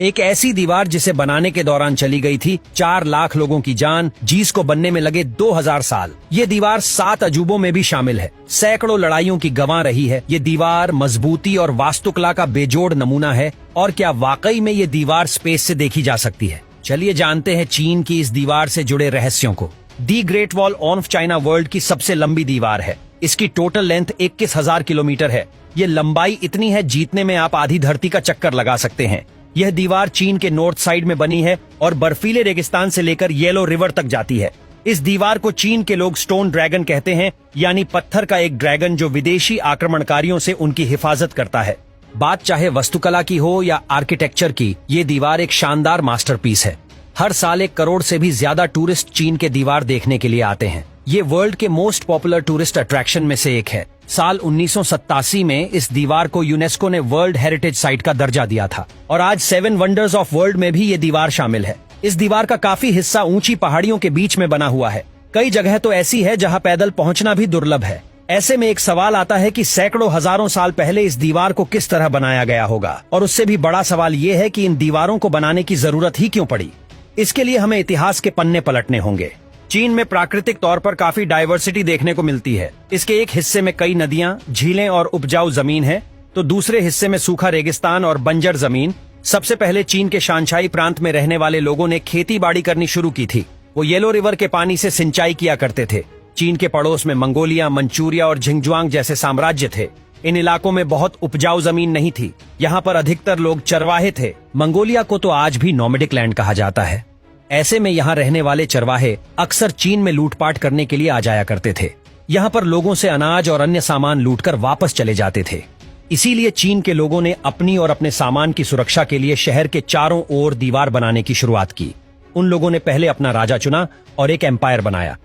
एक ऐसी दीवार जिसे बनाने के दौरान चली गई थी 4 लाख लोगों की जान, जिसको बनने में लगे 2000 साल। ये दीवार 7 अजूबों में भी शामिल है, सैकड़ों लड़ाइयों की गवाह रही है। ये दीवार मजबूती और वास्तुकला का बेजोड़ नमूना है। और क्या वाकई में ये दीवार स्पेस से देखी जा सकती है? चलिए जानते हैं चीन की इस दीवार से जुड़े रहस्यों को। The great wall of China world की सबसे लंबी दीवार है। इसकी टोटल लेंथ 21,000 किलोमीटर है। ये लंबाई इतनी है जीतने में आप आधी धरती का चक्कर लगा सकते हैं। यह दीवार चीन के नॉर्थ साइड में बनी है और बर्फीले रेगिस्तान से लेकर येलो रिवर तक जाती है। इस दीवार को चीन के लोग स्टोन ड्रैगन कहते हैं, यानी पत्थर का एक ड्रैगन जो विदेशी आक्रमणकारियों से उनकी हिफाजत करता है। बात चाहे वास्तुकला की हो या आर्किटेक्चर की, ये दीवार एक शानदार मास्टरपीस है। हर साल 1 करोड़ से भी ज्यादा टूरिस्ट चीन के दीवार देखने के लिए आते हैं। ये वर्ल्ड के मोस्ट पॉपुलर टूरिस्ट अट्रैक्शन में से एक है। साल 1987 में इस दीवार को यूनेस्को ने वर्ल्ड हेरिटेज साइट का दर्जा दिया था और आज 7 वंडर्स ऑफ वर्ल्ड में भी ये दीवार शामिल है। इस दीवार का काफी हिस्सा ऊंची पहाड़ियों के बीच में बना हुआ है। कई जगह तो ऐसी है जहां पैदल पहुंचना भी दुर्लभ है। ऐसे में एक सवाल आता है कि सैकड़ों हजारों साल पहले इस दीवार को किस तरह बनाया गया होगा, और उससे भी बड़ा सवाल ये है कि इन दीवारों को बनाने की जरूरत ही क्यों पड़ी। इसके लिए हमें इतिहास के पन्ने पलटने होंगे। चीन में प्राकृतिक तौर पर काफी डाइवर्सिटी देखने को मिलती है। इसके एक हिस्से में कई नदियां, झीलें और उपजाऊ जमीन है, तो दूसरे हिस्से में सूखा रेगिस्तान और बंजर जमीन। सबसे पहले चीन के शांघाई प्रांत में रहने वाले लोगों ने खेती बाड़ी करनी शुरू की थी। वो येलो रिवर के पानी से सिंचाई किया करते थे। चीन के पड़ोस में मंगोलिया, मंचूरिया और झिंगजुआंग जैसे साम्राज्य थे। इन इलाकों में बहुत उपजाऊ जमीन नहीं थी। यहाँ पर अधिकतर लोग चरवाहे थे। मंगोलिया को तो आज भी नोमैडिक लैंड कहा जाता है। ऐसे में यहाँ रहने वाले चरवाहे अक्सर चीन में लूटपाट करने के लिए आ जाया करते थे। यहाँ पर लोगों से अनाज और अन्य सामान लूटकर वापस चले जाते थे। इसीलिए चीन के लोगों ने अपनी और अपने सामान की सुरक्षा के लिए शहर के चारों ओर दीवार बनाने की शुरुआत की। उन लोगों ने पहले अपना राजा चुना और एक एम्पायर बनाया।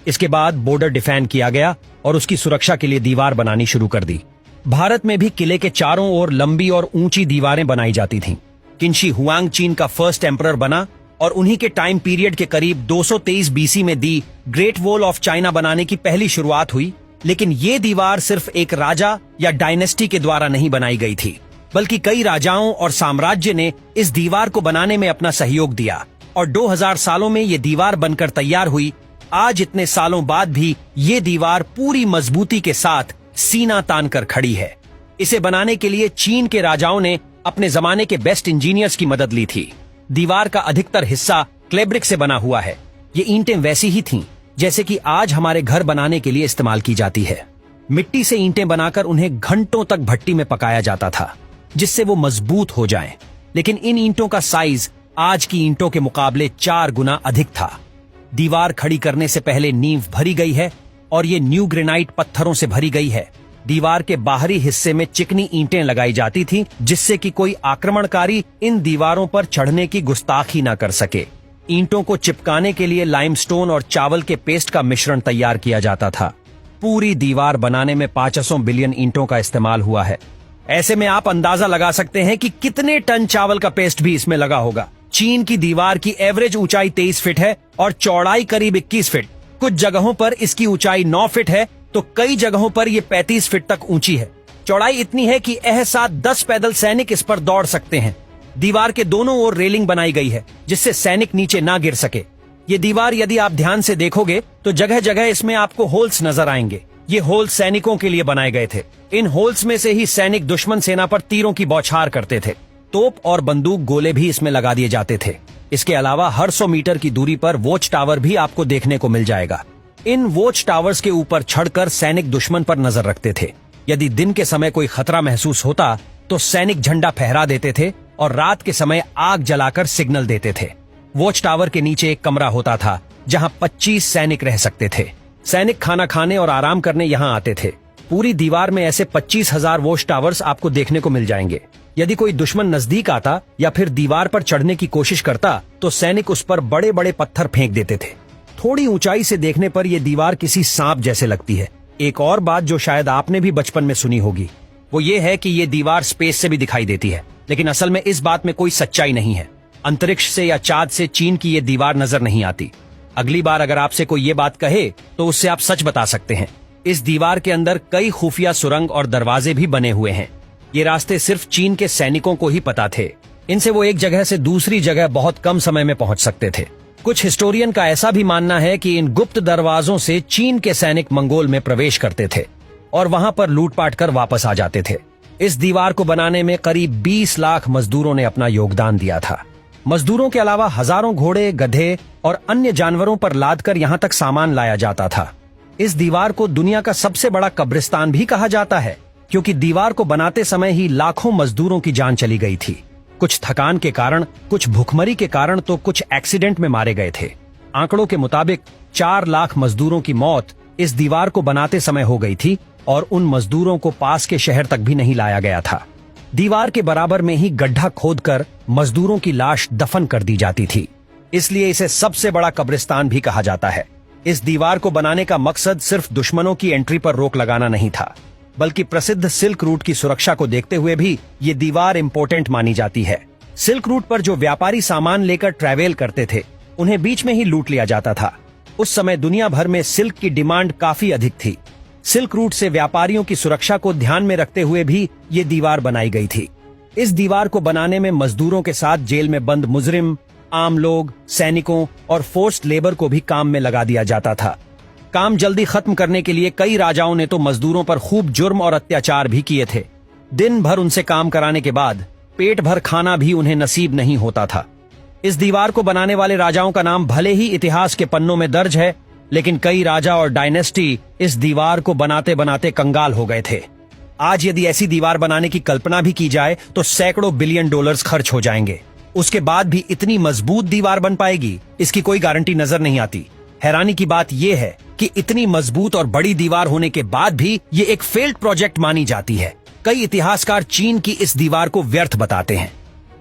इसके बाद बॉर्डर डिफेंड किया गया और उसकी सुरक्षा के लिए दीवार बनानी शुरू कर दी। भारत में भी किले के चारों ओर लंबी और ऊंची दीवारें बनाई जाती थीं। किनशी हुआंग चीन का फर्स्ट एम्परर बना और उन्हीं के टाइम पीरियड के करीब 223 बीसी में the great wall of China बनाने की पहली शुरुआत हुई। लेकिन ये दीवार सिर्फ एक राजा या डायनेस्टी के द्वारा नहीं बनाई गई थी, बल्कि कई राजाओं और साम्राज्य ने इस दीवार को बनाने में अपना सहयोग दिया और 2000 सालों में ये दीवार बनकर तैयार हुई। आज इतने सालों बाद भी ये दीवार पूरी मजबूती के साथ सीना तान कर खड़ी है। इसे बनाने के लिए चीन के राजाओं ने अपने जमाने के बेस्ट इंजीनियर्स की मदद ली थी। दीवार का अधिकतर हिस्सा क्ले ब्रिक से बना हुआ है। ये ईंटें वैसी ही थीं जैसे कि आज हमारे घर बनाने के लिए इस्तेमाल की जाती है। मिट्टी से ईंटें बनाकर उन्हें घंटों तक भट्टी में पकाया जाता था, जिससे वो मजबूत हो जाएं। लेकिन इन ईंटों का साइज आज की ईंटों के मुकाबले 4 गुना अधिक था। दीवार खड़ी करने से पहले नींव भरी गई है और ये न्यू ग्रेनाइट पत्थरों से भरी गई है। दीवार के बाहरी हिस्से में चिकनी ईंटें लगाई जाती थीं, जिससे कि कोई आक्रमणकारी इन दीवारों पर चढ़ने की गुस्ताखी न कर सके। ईंटों को चिपकाने के लिए लाइमस्टोन और चावल के पेस्ट का मिश्रण तैयार किया जाता था। पूरी दीवार बनाने में 500 बिलियन ईंटों का इस्तेमाल हुआ है। ऐसे में आप अंदाजा लगा सकते हैं कि कितने टन चावल का पेस्ट भी इसमें लगा होगा। चीन की दीवार की एवरेज ऊंचाई 23 फीट है और चौड़ाई करीब 21 फीट। कुछ जगहों पर इसकी ऊंचाई 9 फीट है तो कई जगहों पर यह 35 फीट तक ऊंची है। चौड़ाई इतनी है कि साथ 10 पैदल सैनिक इस पर दौड़ सकते हैं। दीवार के दोनों ओर रेलिंग बनाई गई है जिससे सैनिक नीचे ना गिर सके। ये दीवार यदि आप ध्यान से देखोगे तो जगह जगह इसमें आपको होल्स नजर आएंगे। ये होल्स सैनिकों के लिए बनाए गए थे। इन होल्स में से ही सैनिक दुश्मन सेना पर तीरों की बौछार करते थे। तोप और बंदूक गोले भी इसमें लगा दिए जाते थे। इसके अलावा हर 100 मीटर की दूरी पर वॉच टावर भी आपको देखने को मिल जाएगा। इन वॉच टावर्स के ऊपर चढ़कर सैनिक दुश्मन पर नजर रखते थे। यदि दिन के समय कोई खतरा महसूस होता तो सैनिक झंडा फहरा देते थे और रात के समय आग जलाकर सिग्नल देते थे। वॉच टावर के नीचे एक कमरा होता था जहां 25 सैनिक रह सकते थे। सैनिक खाना खाने और आराम करने यहां आते थे। पूरी दीवार में ऐसे 25,000 वॉच टावर्स आपको देखने को मिल जाएंगे। यदि कोई दुश्मन नजदीक आता या फिर दीवार पर चढ़ने की कोशिश करता तो सैनिक उस पर बड़े बड़े पत्थर फेंक देते थे। थोड़ी ऊंचाई से देखने पर यह दीवार किसी सांप जैसे लगती है। एक और बात जो शायद आपने भी बचपन में सुनी होगी वो ये है कि ये दीवार स्पेस से भी दिखाई देती है, लेकिन असल में इस बात में कोई सच्चाई नहीं है। अंतरिक्ष से या चांद से चीन की ये दीवार नजर नहीं आती। अगली बार अगर आपसे कोई ये बात कहे तो उससे आप सच बता सकते हैं। इस दीवार के अंदर कई खुफिया सुरंग और दरवाजे भी बने हुए हैं। ये रास्ते सिर्फ चीन के सैनिकों को ही पता थे। इनसे वो एक जगह से दूसरी जगह बहुत कम समय में पहुंच सकते थे। कुछ हिस्टोरियन का ऐसा भी मानना है कि इन गुप्त दरवाजों से चीन के सैनिक मंगोल में प्रवेश करते थे और वहां पर लूटपाट कर वापस आ जाते थे। इस दीवार को बनाने में करीब 20 लाख मजदूरों ने अपना योगदान दिया था। मजदूरों के अलावा हजारों घोड़े, गधे और अन्य जानवरों पर लादकर यहां तक सामान लाया जाता था। इस दीवार को दुनिया का सबसे बड़ा कब्रिस्तान भी कहा जाता है, क्योंकि दीवार को बनाते समय ही लाखों मजदूरों की जान चली गई थी। कुछ थकान के कारण, कुछ भुखमरी के कारण तो कुछ एक्सीडेंट में मारे गए थे। आंकड़ों के मुताबिक 4 लाख मजदूरों की मौत इस दीवार को बनाते समय हो गई थी और उन मजदूरों को पास के शहर तक भी नहीं लाया गया था। दीवार के बराबर में ही गड्ढा खोदकर मजदूरों की लाश दफन कर दी जाती थी, इसलिए इसे सबसे बड़ा कब्रिस्तान भी कहा जाता है। इस दीवार को बनाने का मकसद सिर्फ दुश्मनों की एंट्री पर रोक लगाना नहीं था, बल्कि प्रसिद्ध सिल्क रूट की सुरक्षा को देखते हुए भी ये दीवार इंपॉर्टेंट मानी जाती है। सिल्क रूट पर जो व्यापारी सामान लेकर ट्रैवल करते थे, उन्हें बीच में ही लूट लिया जाता था। उस समय दुनिया भर में सिल्क की डिमांड काफी अधिक थी। सिल्क रूट से व्यापारियों की सुरक्षा को ध्यान में रखते हुए भी ये दीवार बनाई गई थी। इस दीवार को बनाने में मजदूरों के साथ जेल में बंद मुजरिम, आम लोग, सैनिकों और फोर्स्ड लेबर को भी काम में लगा दिया जाता था। काम जल्दी खत्म करने के लिए कई राजाओं ने तो मजदूरों पर खूब जुर्म और अत्याचार भी किए थे। दिन भर उनसे काम कराने के बाद पेट भर खाना भी उन्हें नसीब नहीं होता था। इस दीवार को बनाने वाले राजाओं का नाम भले ही इतिहास के पन्नों में दर्ज है, लेकिन कई राजा और डायनेस्टी इस दीवार को बनाते बनाते कंगाल हो गए थे। आज यदि ऐसी दीवार बनाने की कल्पना भी की जाए तो सैकड़ों बिलियन डॉलर्स खर्च हो जाएंगे। उसके बाद भी इतनी मजबूत दीवार बन पाएगी, इसकी कोई गारंटी नजर नहीं आती। हैरानी की बात यह है कि इतनी मजबूत और बड़ी दीवार होने के बाद भी ये एक फेल्ड प्रोजेक्ट मानी जाती है। कई इतिहासकार चीन की इस दीवार को व्यर्थ बताते हैं।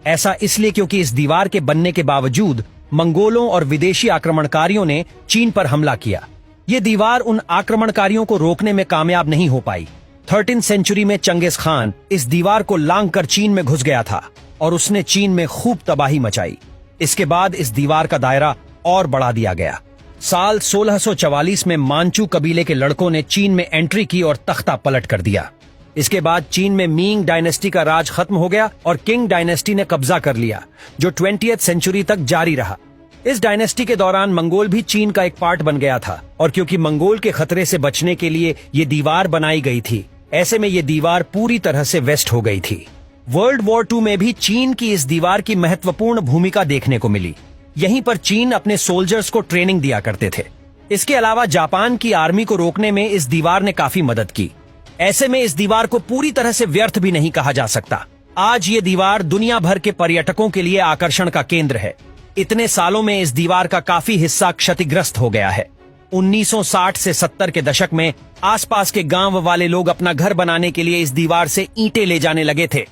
ऐसा इसलिए क्योंकि इस दीवार के बनने के बावजूद मंगोलों और विदेशी आक्रमणकारियों ने चीन पर हमला किया। ये दीवार उन आक्रमणकारियों को रोकने में कामयाब नहीं हो पाई। 13वीं सेंचुरी में चंगेज खान इस दीवार को लांघ कर चीन में घुस गया था और उसने चीन में खूब तबाही मचाई। इसके बाद इस दीवार का दायरा और बढ़ा दिया गया। साल 1644 में मांचू कबीले के लड़कों ने चीन में एंट्री की और तख्ता पलट कर दिया। इसके बाद चीन में मिंग डायनेस्टी का राज खत्म हो गया और किंग डायनेस्टी ने कब्जा कर लिया, जो 20वीं सेंचुरी तक जारी रहा। इस डायनेस्टी के दौरान मंगोल भी चीन का एक पार्ट बन गया था, और क्योंकि मंगोल के खतरे से बचने के लिए ये दीवार बनाई गई थी, ऐसे में ये दीवार पूरी तरह से वेस्ट हो गई थी। वर्ल्ड वॉर 2 में भी चीन की इस दीवार की महत्वपूर्ण भूमिका देखने को मिली। यहीं पर चीन अपने सोल्जर्स को ट्रेनिंग दिया करते थे। इसके अलावा जापान की आर्मी को रोकने में इस दीवार ने काफी मदद की। ऐसे में इस दीवार को पूरी तरह से व्यर्थ भी नहीं कहा जा सकता। आज ये दीवार दुनिया भर के पर्यटकों के लिए आकर्षण का केंद्र है। इतने सालों में इस दीवार का काफी हिस्सा क्षतिग्रस्त हो गया है। 1960 से 70 के दशक में आसपास के गांव वाले लोग अपना घर बनाने के लिए इस दीवार से ईंटें ले जाने लगे थे।